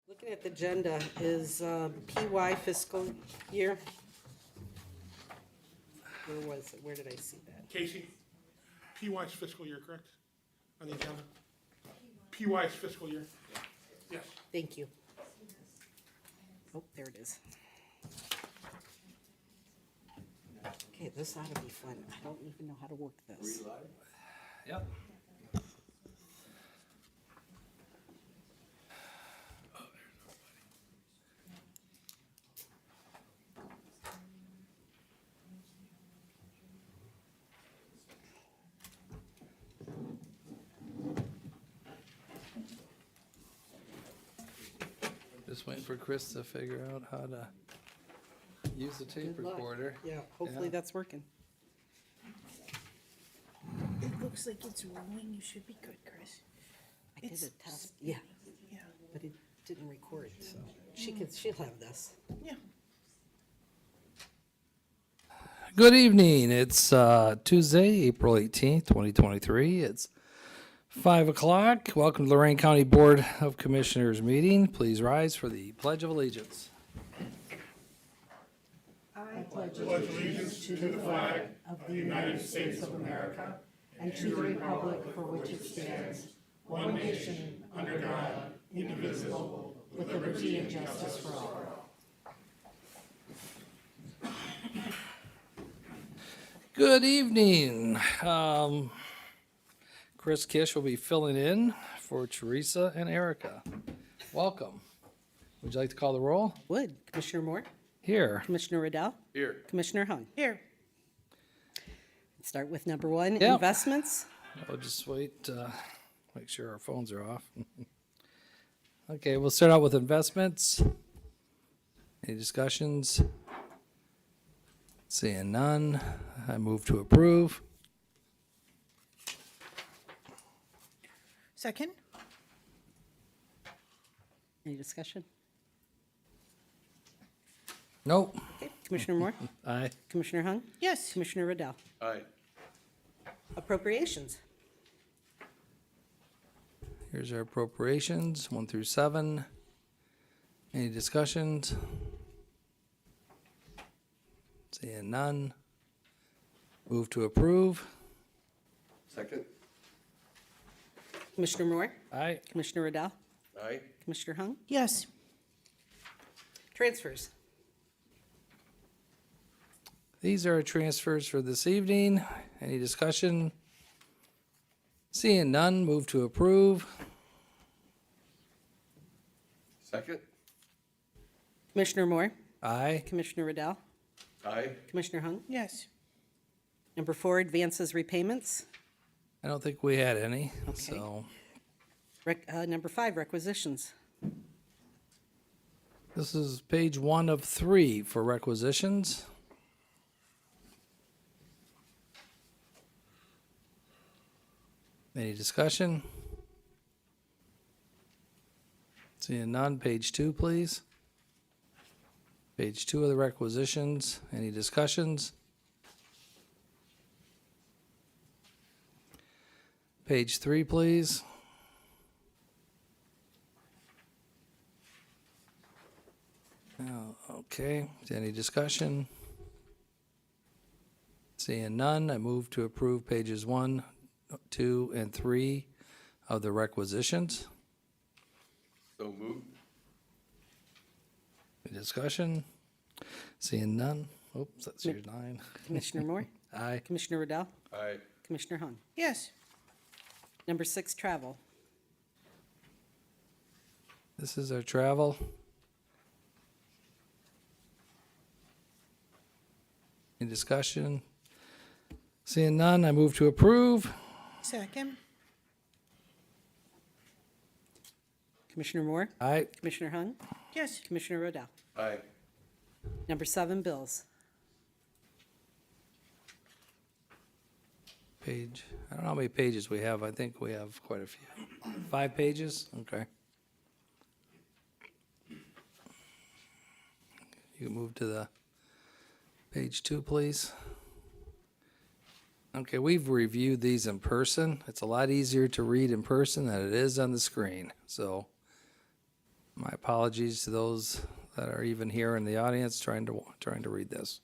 Looking at the agenda, is PY fiscal year? Where was it? Where did I see that? Casey, PY's fiscal year, correct? On the agenda? PY's fiscal year? Yes. Thank you. Oh, there it is. Okay, this ought to be fun. I don't even know how to work this. Yep. Just waiting for Chris to figure out how to use the tape Good luck. recorder. Yeah, hopefully Yeah. that's working. It looks like it's rolling. You should be good, Chris. I did a It's- test, yeah, Yeah. but it didn't record, so she'll have this. Yeah. Good evening. It's Tuesday, April 18th, 2023. It's 5 o'clock. Welcome to Lorain County Board of Commissioners meeting. Please rise for the Pledge of Allegiance. Good evening. Chris Kish will be filling in for Teresa and Erica. Welcome. Would you like to call the roll? Would. Commissioner Moore? Here. Commissioner Riddell? Here. Commissioner Hung? Here. Start with number one, Yep. investments. I'll just wait, make sure our phones are off. Okay, we'll start out with investments. Any discussions? Seeing none, I move to approve. Second? Any discussion? Nope. Okay, Commissioner Moore? Aye. Commissioner Hung? Yes. Commissioner Riddell? Aye. Appropriations. Here's our appropriations, 1 through 7. Any discussions? Seeing none. Move to approve. Second? Commissioner Moore? Aye. Commissioner Riddell? Aye. Commissioner Hung? Yes. Transfers. These are transfers for this evening. Any discussion? Seeing none, move to approve. Second? Commissioner Moore? Aye. Commissioner Riddell? Aye. Commissioner Hung? Yes. Number four, advances, repayments. I don't think we had any, Okay. so Number five, requisitions. this is page 1 of 3 for requisitions. Any discussion? Seeing none, page 2, please. Page 2 of the requisitions. Any discussions? Page 3, please. Okay, any discussion? Seeing none, I move to approve pages 1, 2, and 3 of the requisitions. So moved. Any discussion? Seeing none. Oops, that's your 9. Commissioner Moore? Aye. Commissioner Riddell? Aye. Commissioner Hung? Yes. Number six, travel. This is our travel. Any discussion? Seeing none, I move to approve. Second? Commissioner Moore? Aye. Commissioner Hung? Yes. Commissioner Riddell? Aye. Number seven, bills. Page, I don't know how many pages we have. I think we have quite a few. 5 pages? Okay. You can move to the page 2, please. Okay, we've reviewed these in person. It's a lot easier to read in person than it is on the screen. So My apologies to those that are even here in the audience trying to read this.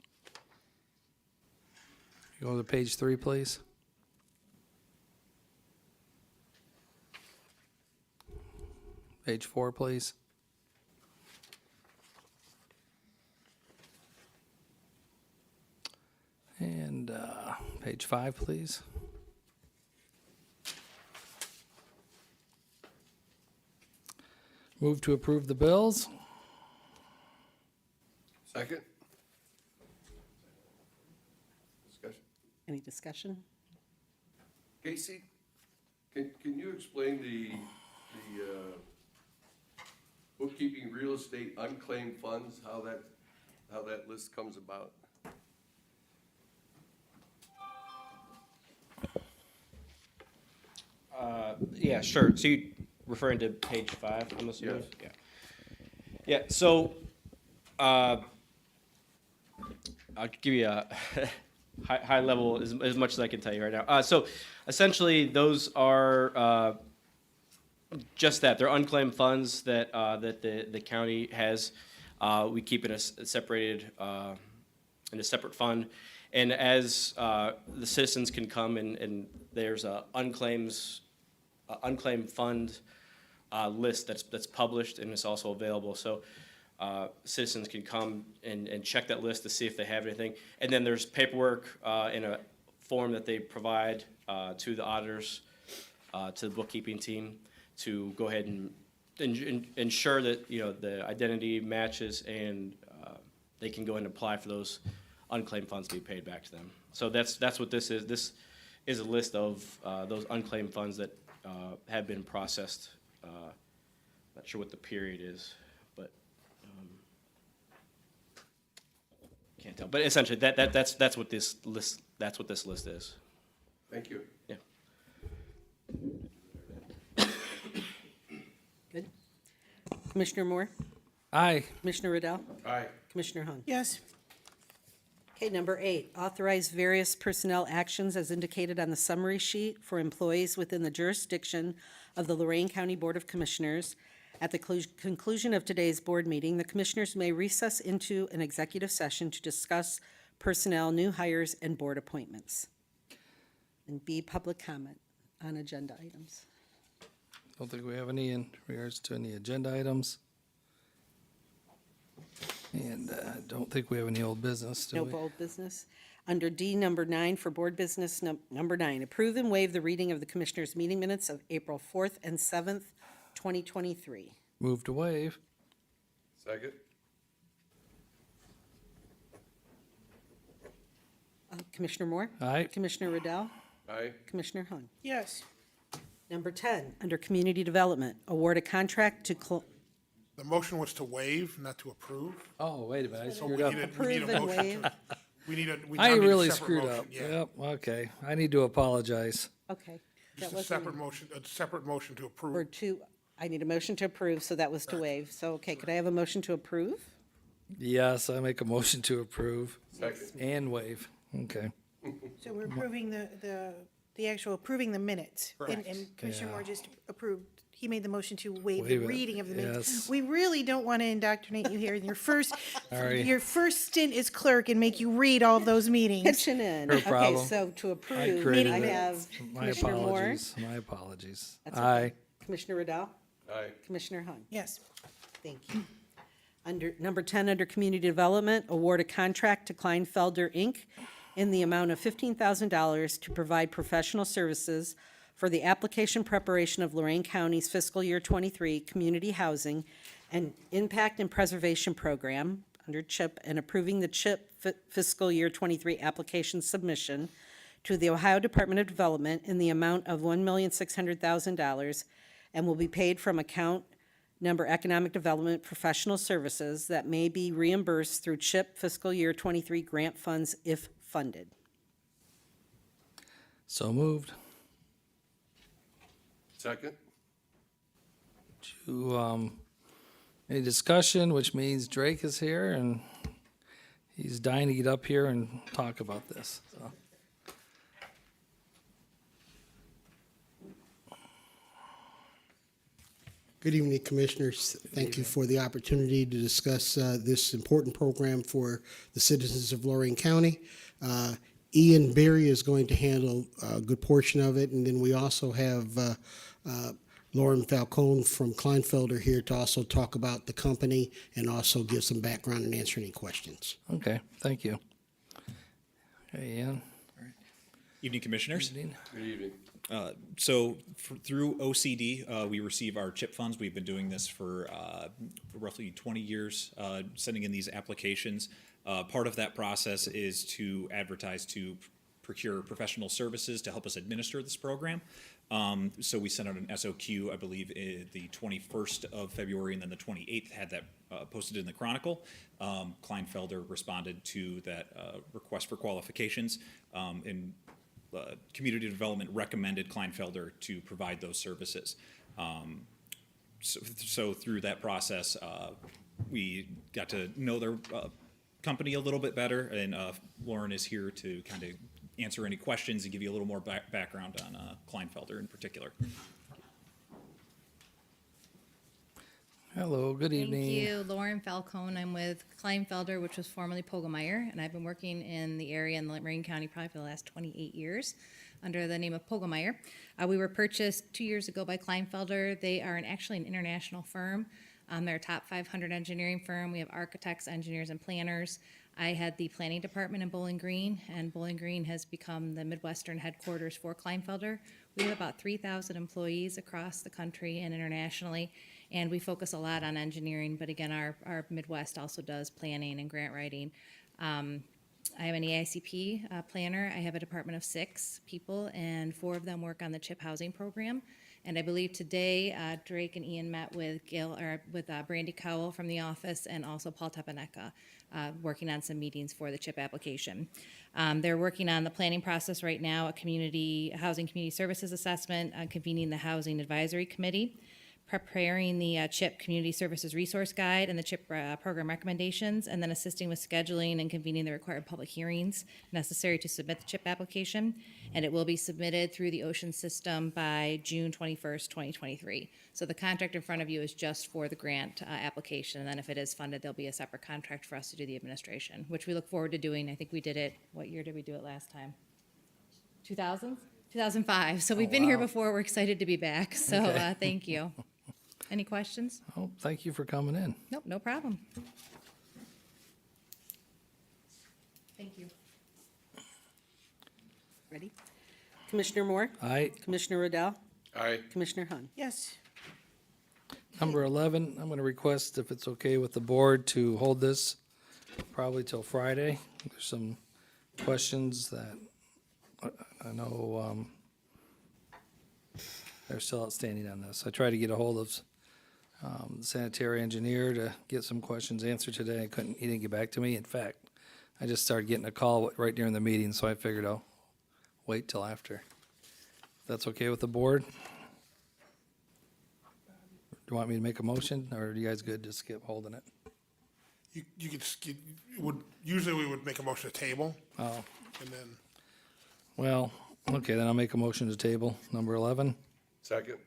Go to page 3, please. Page 4, please. And page 5, please. Move to approve the bills. Second? Discussion? Any discussion? Casey, can you explain the bookkeeping real estate unclaimed funds, how that list comes about? Yeah, sure. So you referring to page 5, I'm assuming? Yes. Yeah. Yeah, so, I'll give you a high level, as much as I can tell you right now. So essentially, those are, just that. They're unclaimed funds that, that the county has. We keep in a separated, in a separate fund. And as, the citizens can come and there's a unclaimed fund list that's published and it's also available. So citizens can come and check that list to see if they have anything. And then there's paperwork in a form that they provide to the auditors, to the bookkeeping team, to go ahead and ensure that, you know, the identity matches and they can go and apply for those unclaimed funds to be paid back to them. So that's what this is. This is a list of those unclaimed funds that have been processed. Not sure what the period is, but can't tell. But essentially, that's what this list is. Thank you. Yeah. Good. Commissioner Moore? Aye. Commissioner Riddell? Aye. Commissioner Hung? Yes. Okay, number 8, authorize various personnel actions as indicated on the summary sheet for employees within the jurisdiction of the Lorain County Board of Commissioners. At the conclusion of today's board meeting, the commissioners may recess into an executive session to discuss personnel, new hires, and board appointments. And B, public comment on agenda items. Don't think we have any in regards to any agenda items. And don't think we have any old business, do No we? bold business. Under D, number 9, for board business, number 9, approve and waive the reading of the commissioners' meeting minutes of April 4th and 7th, 2023. Move to waive. Second? Commissioner Moore? Aye. Commissioner Riddell? Aye. Commissioner Hung? Yes. Number 10, under community development, award a contract to, The motion was to waive, not to approve. Oh, wait a minute, I So screwed we up. need a approve and motion waive. to, we I now need a really separate screwed motion, up. yeah. Yep, okay. I need to apologize. Okay. Just That a wasn't separate motion, to Or approve. to, I need a motion to approve, so that was to waive. So, okay, could I have a motion to approve? Yes, I make a motion to approve Second. and waive. Okay. So we're approving the actual approving the minutes. Correct. And Commissioner Yeah. Moore just approved, he made the motion to waive the Waive it, reading of the minutes. yes. We really don't want to indoctrinate you here. Sorry. Your first stint as clerk and make you read all of those meetings. Pitching in. No Okay, problem. so to approve, created I it. have My Commissioner Moore. apologies. My apologies. That's okay. Aye. Commissioner Riddell? Aye. Commissioner Hung? Yes. Thank you. Under, number 10, under community development, award a contract to Kleinfelder, Inc. in the amount of $15,000 to provide professional services for the application preparation of Lorain County's fiscal year 23 community housing and impact and preservation program under CHIP, and approving the CHIP fiscal year 23 application submission to the Ohio Department of Development in the amount of $1,600,000 and will be paid from account number Economic Development Professional Services that may be reimbursed through CHIP fiscal year 23 grant funds if funded. So moved. Second? Any discussion, which means Drake is here and he's dying to get up here and talk about this. So. Good evening, Commissioners. Thank you for the opportunity to discuss this important program for the citizens of Lorain County. Ian Berry is going to handle a good portion of it, and then we also have Lauren Falcone from Kleinfelder here to also talk about the company and also give some background and answer any questions. Okay, thank you. Hey, Ian. Evening, Commissioners. Evening. Good evening. Through OCD, we receive our CHIP funds. We've been doing this for roughly 20 years, sending in these applications. Part of that process is to advertise to procure professional services to help us administer this program. So we sent out an SOQ, I believe, the 21st of February, and then the 28th had that posted in the Chronicle. Kleinfelder responded to that request for qualifications, and Community Development recommended Kleinfelder to provide those services. So through that process, we got to know their company a little bit better, and Lauren is here to kind of answer any questions and give you a little more background on Kleinfelder in particular. Hello, good evening. Thank you, Lauren Falcone. I'm with Kleinfelder, which was formerly Pogemeyer, and I've been working in the area in Lorain County probably for the last 28 years under the name of Pogemeyer. We were purchased 2 years ago by Kleinfelder. They are actually an international firm. They're a top 500 engineering firm. We have architects, engineers, and planners. I had the planning department in Bowling Green, and Bowling Green has become the Midwestern headquarters for Kleinfelder. We have about 3,000 employees across the country and internationally, and we focus a lot on engineering, but again, our Midwest also does planning and grant writing. I have an EICP planner. I have a department of 6 people, and 4 of them work on the CHIP housing program. And I believe today Drake and Ian met with Brandy Cowell from the office, and also Paul Tepaneka, working on some meetings for the CHIP application. They're working on the planning process right now, a housing community services assessment, convening the housing advisory committee, preparing the CHIP Community Services Resource Guide and the CHIP program recommendations, and then assisting with scheduling and convening the required public hearings necessary to submit the CHIP application. And it will be submitted through the Ocean system by June 21st, 2023. So the contract in front of you is just for the grant application, and then if it is funded, there'll be a separate contract for us to do the administration, which we look forward to doing. I think we did it, what year did we do it last time? 2000? 2005. So we've been here before. We're excited to be back. So thank you. Any questions? Oh, thank you for coming in. Nope, no problem. Thank you. Ready? Commissioner Moore? Aye. Commissioner Riddell? Aye. Commissioner Hung? Yes. Number 11, I'm going to request, if it's okay with the board, to hold this probably till Friday. There's some questions that I know they're still outstanding on this. I tried to get a hold of the sanitary engineer to get some questions answered today. He didn't get back to me. In fact, I just started getting a call right during the meeting, so I figured I'll wait till after. If that's okay with the board? Do you want me to make a motion, or are you guys good to skip holding it? You could, usually we would make a motion to table, Oh, and then, well, okay, then I'll make a motion to table number 11. Second.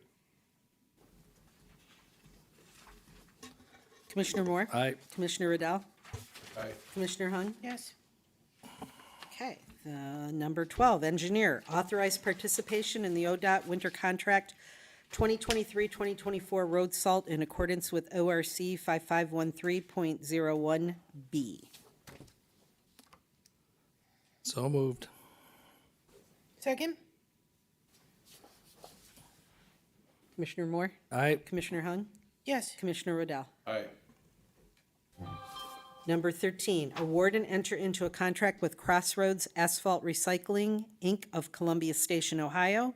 Commissioner Moore? Aye. Commissioner Riddell? Aye. Commissioner Hung? Yes. Okay. Number 12, engineer, authorized participation in the ODOT winter contract 2023-2024 road salt in accordance with ORC 5513.01B. So moved. Second? Commissioner Moore? Aye. Commissioner Hung? Yes. Commissioner Riddell? Aye. Number 13, award and enter into a contract with Crossroads Asphalt Recycling, Inc. of Columbia Station, Ohio,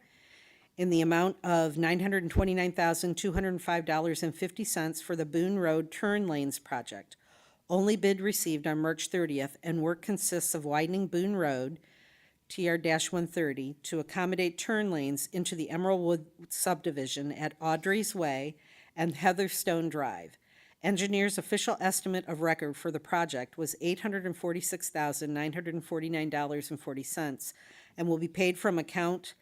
in the amount of $929,205.50 for the Boone Road Turn Lanes project. Only bid received on March 30th, and work consists of widening Boone Road, TR-130, to accommodate turn lanes into the Emerald Wood subdivision at Audrey's Way and Heatherstone Drive. Engineer's official estimate of record for the project was $846,949.40 and will be paid from account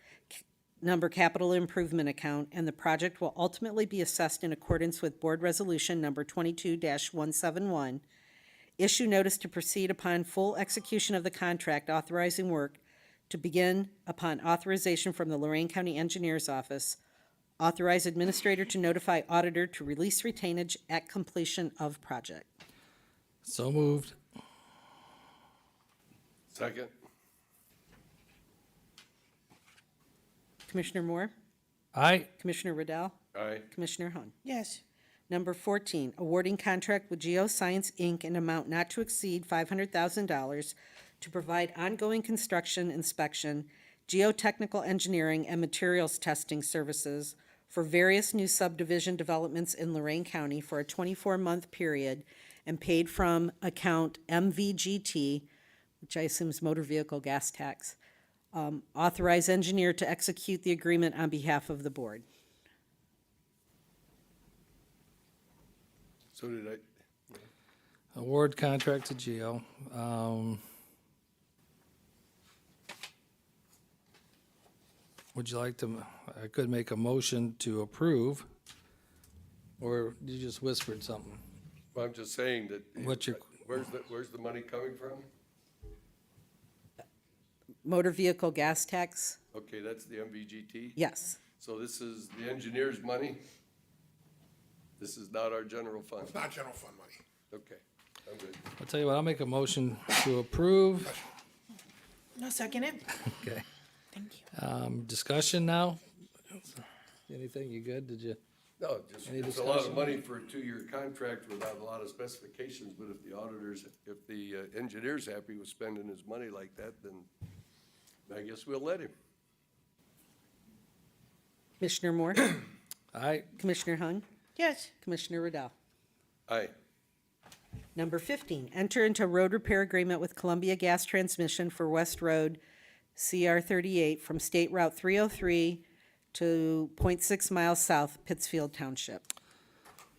number capital improvement account, and the project will ultimately be assessed in accordance with Board Resolution number 22-171. Issue notice to proceed upon full execution of the contract authorizing work to begin upon authorization from the Lorain County Engineers Office. Authorize administrator to notify auditor to release retainage at completion of project. So moved. Second. Commissioner Moore? Aye. Commissioner Riddell? Aye. Commissioner Hung? Yes. Number 14, awarding contract with Geoscience, Inc. in amount not to exceed $500,000 to provide ongoing construction inspection, geotechnical engineering, and materials testing services for various new subdivision developments in Lorain County for a 24-month period and paid from account MVGT, which I assume is motor vehicle gas tax. Authorize engineer to execute the agreement on behalf of the board. So did I. Award contract to Geo. Would you like to, I could make a motion to approve, or you just whispered something? Well, I'm just saying that. What's your- Where's the money coming from? Motor vehicle gas tax? Okay, that's the MVGT? Yes. So this is the engineer's money? This is not our general fund? It's not general fund money. Okay, I'm good. I'll tell you what, I'll make a motion to approve. No, second it. Okay. Thank you. Discussion now? Anything, you good? Did you? No, just, Any it's a lot discussion? of money for a 2-year contract without a lot of specifications, but if the auditors, if the engineer's happy with spending his money like that, then I guess we'll let him. Commissioner Moore? Aye. Commissioner Hung? Yes. Commissioner Riddell? Aye. Number 15, enter into road repair agreement with Columbia Gas Transmission for West Road CR 38 from State Route 303 to .6 miles south, Pittsfield Township.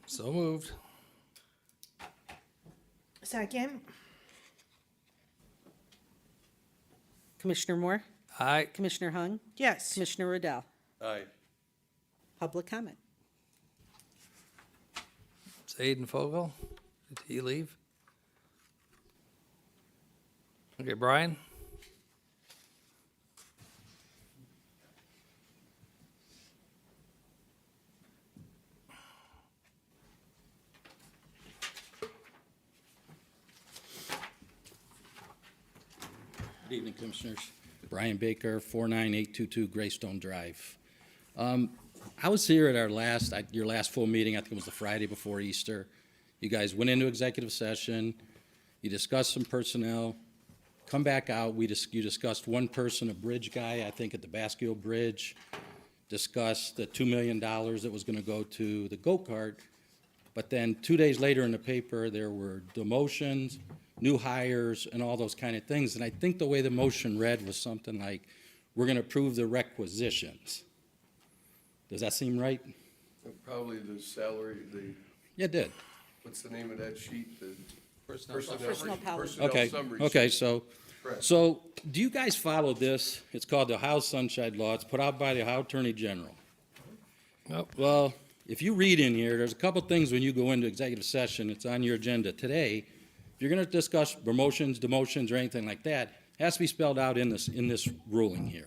So moved. Second. Commissioner Moore? Aye. Commissioner Hung? Yes. Commissioner Riddell? Aye. Public comment. It's Aiden Fogel. Did he leave? Okay, Brian? Good evening, Commissioners. Brian Baker, 49822 Greystone Drive. I was here at your last full meeting, I think it was the Friday before Easter. You guys went into executive session, you discussed some personnel, come back out, you discussed one person, a bridge guy, I think at the Basque Bridge, discussed the $2 million that was gonna go to the go-kart, but then 2 days later in the paper, there were demotions, new hires, and all those kind of things. And I think the way the motion read was something like, we're gonna approve the requisitions. Does that seem right? Probably the salary, Yeah, it did. what's the name of that sheet? The Personnel policy. Personnel Okay, summary okay, sheet. so, Correct. so do you guys follow this? It's called the Ohio Sunshine Law. It's put out by the Ohio Attorney General. Nope. Well, if you read in here, there's a couple things when you go into executive session, it's on your agenda today. If you're gonna discuss promotions, demotions, or anything like that, it has to be spelled out in this ruling here.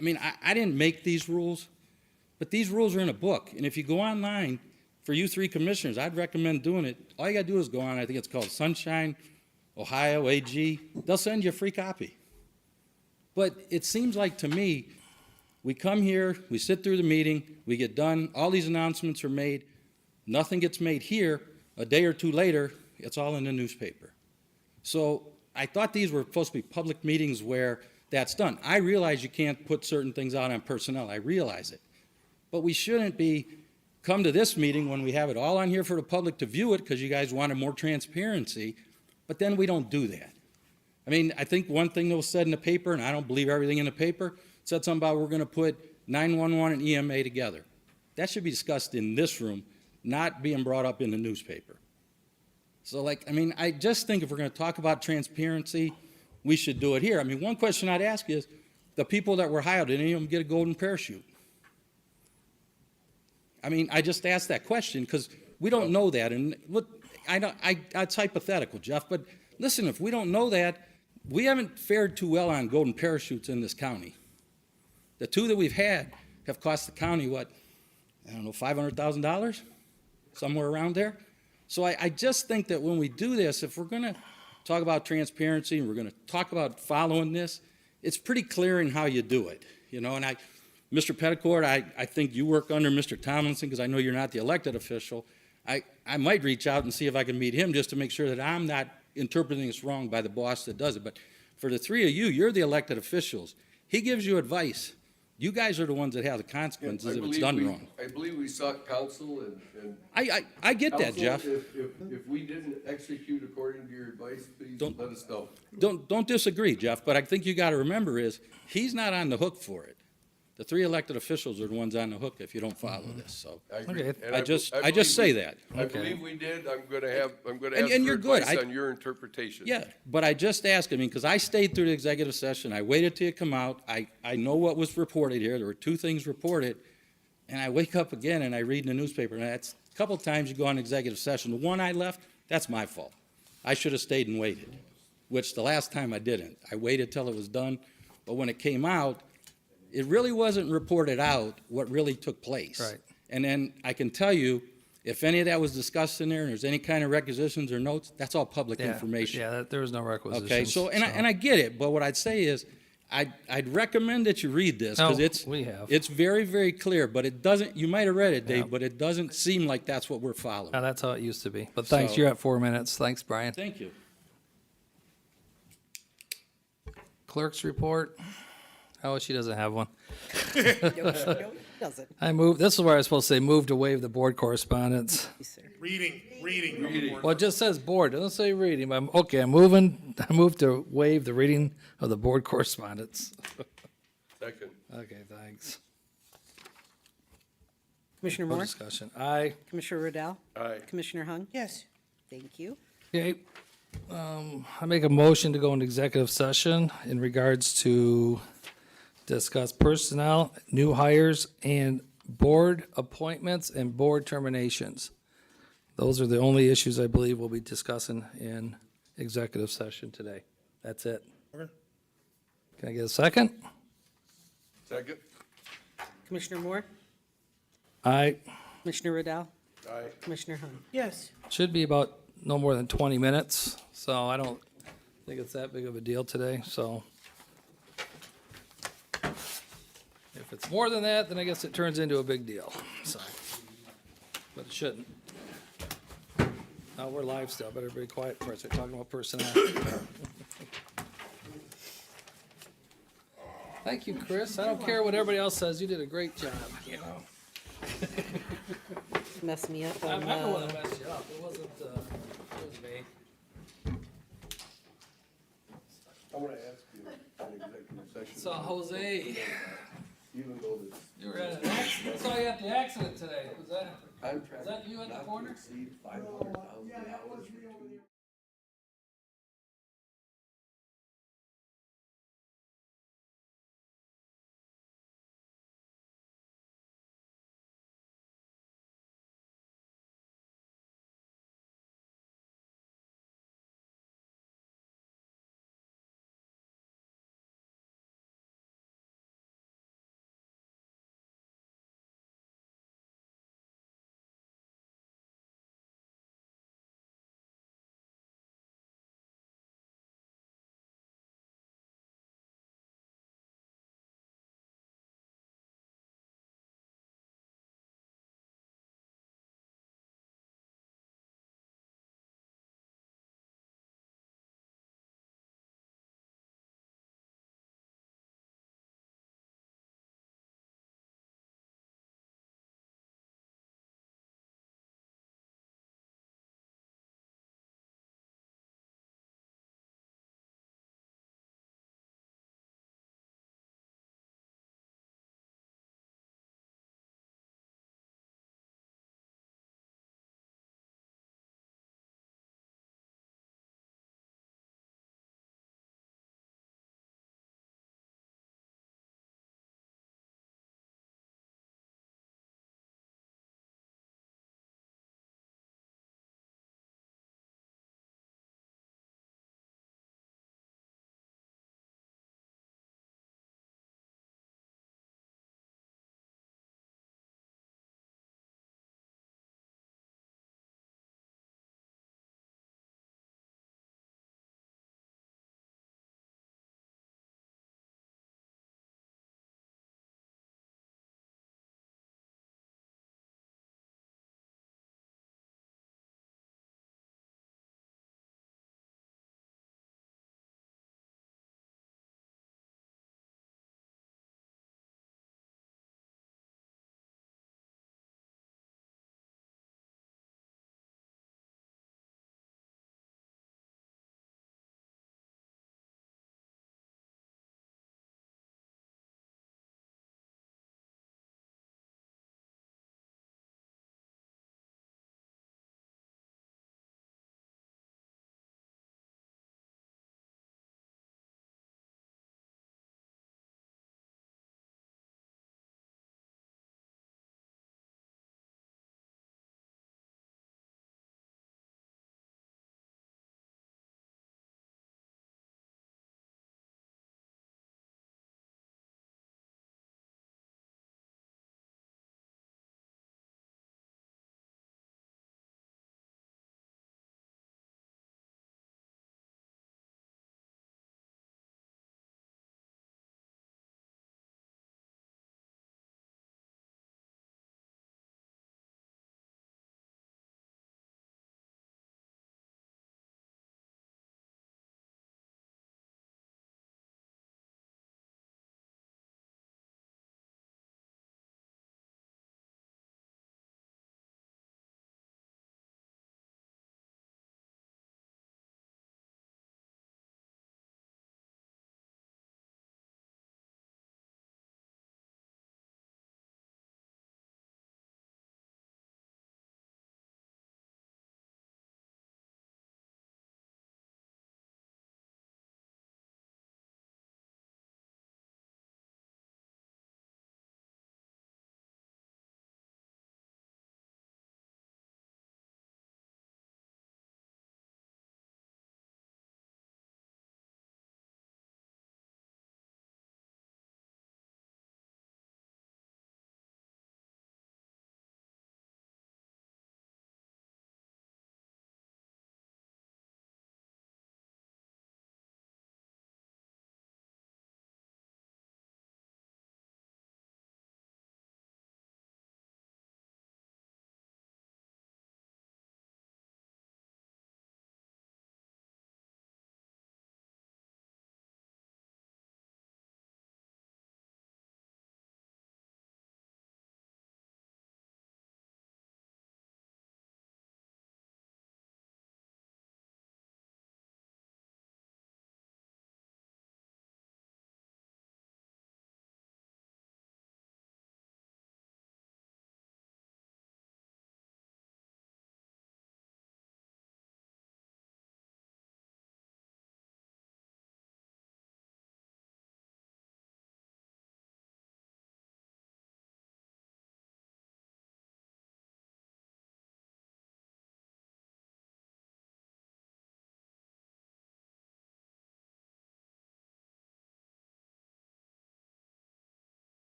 I didn't make these rules, but these rules are in a book, and if you go online, for you 3 commissioners, I'd recommend doing it. All you gotta do is go on, I think it's called Sunshine, Ohio AG, they'll send you a free copy. But it seems like to me, we come here, we sit through the meeting, we get done, all these announcements are made, nothing gets made here, a day or 2 later, it's all in the newspaper. So I thought these were supposed to be public meetings where that's done. I realize you can't put certain things out on personnel, I realize it. But we shouldn't come to this meeting when we have it all on here for the public to view it because you guys wanted more transparency, but then we don't do that. I think one thing that was said in the paper, and I don't believe everything in the paper, said something about we're gonna put 911 and EMA together. That should be discussed in this room, not being brought up in the newspaper. So I just think if we're gonna talk about transparency, we should do it here. One question I'd ask is, the people that were hired, did any of them get a golden parachute? I mean, I just asked that question because we don't know that, and look, it's hypothetical, Jeff, but listen, if we don't know that, we haven't fared too well on golden parachutes in this county. The two that we've had have cost the county, what, I don't know, $500,000? Somewhere around there? So I just think that when we do this, if we're gonna talk about transparency and we're gonna talk about following this, it's pretty clear in how you do it, you know, and Mr. Petticord, I think you work under Mr. Tomlinson, because I know you're not the elected official. I might reach out and see if I can meet him just to make sure that I'm not interpreting this wrong by the boss that does it. But for the three of you, you're the elected officials. He gives you advice. You guys are the ones that have the consequences if it's done wrong. I believe we sought counsel and. I get that, Counsel, Jeff. If we didn't execute according to your advice, please Don't- let us know. Don't disagree, Jeff, but I think you gotta remember is, he's not on the hook for it. The three elected officials are the ones on the hook if you don't follow this, so. I agree. Okay. And I just believe say we- that. I Okay. believe we did. I'm gonna ask And for you're good. advice on your interpretation. Yeah, but I just asked, I mean, because I stayed through the executive session, I waited till you come out, I know what was reported here, there were two things reported, and I wake up again and I read in the newspaper, and that's, a couple times you go on executive session, the one I left, that's my fault. I should have stayed and waited, which the last time I didn't. I waited till it was done, but when it came out, it really wasn't reported out what really took place. Right. And then I can tell you, if any of that was discussed in there, and there's any kind of requisitions or notes, that's all public Yeah, information. Yeah, there was no requisitions. Okay, so, and I get it, but what I'd say is, I'd recommend that you read this, because No, we have. it's very, very clear, but it doesn't, you might have read it, Yeah. Dave, but it doesn't seem like that's what we're following. Now, that's how it used to be. But thanks, So- you're at 4 minutes. Thanks, Brian. Thank you. Clerk's report. Oh, she doesn't have one. No, she doesn't. I move, this is where I was supposed to say move to waive the board correspondence. Yes, sir. Reading. Well, it just says board, it doesn't say reading. But okay, I move to waive the reading of the board correspondence. Second. Okay, thanks. Commissioner No Moore? discussion. Aye. Commissioner Riddell? Aye. Commissioner Hung? Yes. Thank you. Okay. I make a motion to go into executive session in regards to discuss personnel, new hires, and board appointments and board terminations. Those are the only issues I believe we'll be discussing in executive session today. That's it. Okay. Can I get a second? Second. Commissioner Moore? Aye. Commissioner Riddell? Aye. Commissioner Hung? Yes. Should be about no more than 20 minutes, so I don't think it's that big of a deal today, so. If it's more than that, then I guess it turns into a big deal, so. But it shouldn't. We're live still, better be quiet for us, we're talking about personnel. Thank you, Chris. I don't care what everybody else says, you did a great job, you know. Mess me up I'm on, not the one that messed you up, it wasn't, it was me. I want to ask you in executive session. So Jose, Even though the you were at an accident, I saw you at the accident today, was that? contract. Is that you at the not to corner? exceed $500,000.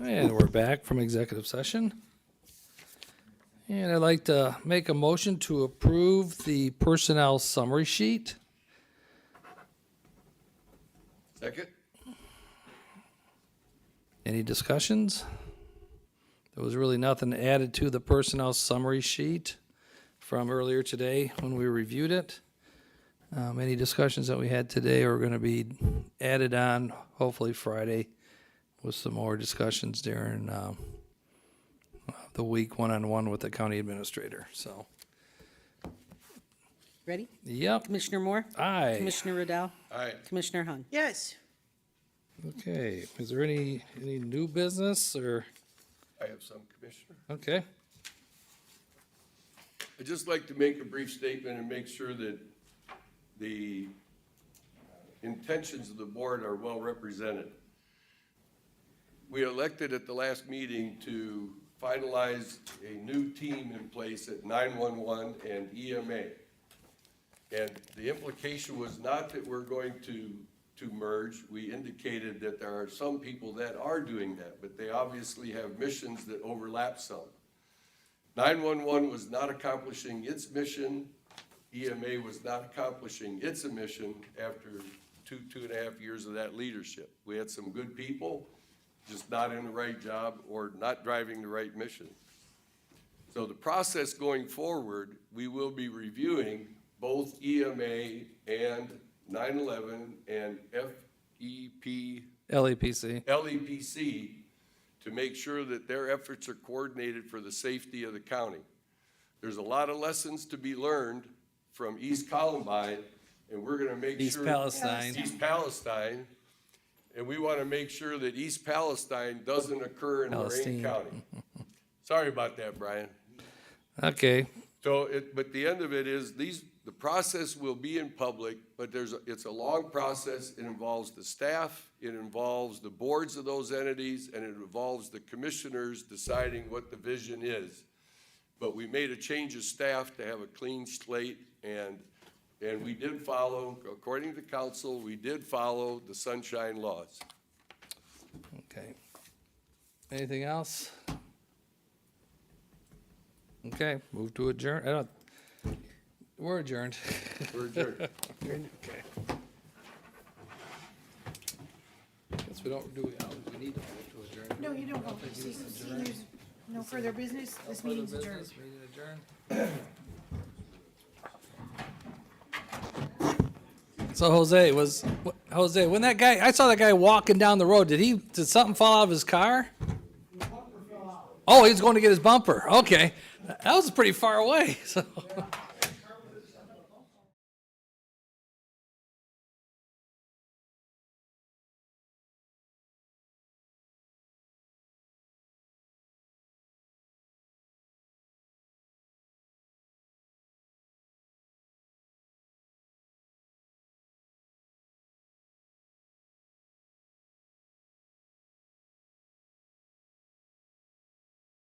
And we're back from executive session. And I'd like to make a motion to approve the personnel summary sheet. Second? Any discussions? There was really nothing added to the personnel summary sheet from earlier today when we reviewed it. Any discussions that we had today are going to be added on hopefully Friday with some more discussions during the week one-on-one with the county administrator. So, Ready? yep. Commissioner Moore? Aye. Commissioner Riddell? Aye. Commissioner Hun? Yes. Okay. Is there any new business or? I have some, Commissioner. Okay. I'd just like to make a brief statement and make sure that the intentions of the board are well represented. We elected at the last meeting to finalize a new team in place at 911 and EMA. And the implication was not that we're going to merge. We indicated that there are some people that are doing that, but they obviously have missions that overlap some. 911 was not accomplishing its mission. EMA was not accomplishing its mission after two and a half years of that leadership. We had some good people, just not in the right job or not driving the right mission. So the process going forward, we will be reviewing both EMA and 911 and LEPC to make sure that their efforts are coordinated for the safety of the county. There's a lot of lessons to be learned from East Columbine, and we're gonna make sure. East Palestine. East Palestine, and we wanna make sure that East Palestine doesn't occur in Lorain Palestine. County. Sorry about that, Brian. Okay. So but the end of it is the process will be in public, but it's a long process. It involves the staff, it involves the boards of those entities, and it involves the commissioners deciding what the vision is. But we made a change of staff to have a clean slate, and we did follow, according to council, we did follow the sunshine laws. Okay. Anything else? Okay, move to adjourn. We're adjourned. We're adjourned. Okay. Guess we don't do, we need to move to adjourn. No, you don't. See, there's no further business. This meeting's adjourned. Meeting adjourned. So Jose, when that guy, I saw that guy walking down the road, did something fall out of his car? Oh, he's going to get his bumper. Okay. That was pretty far away, so.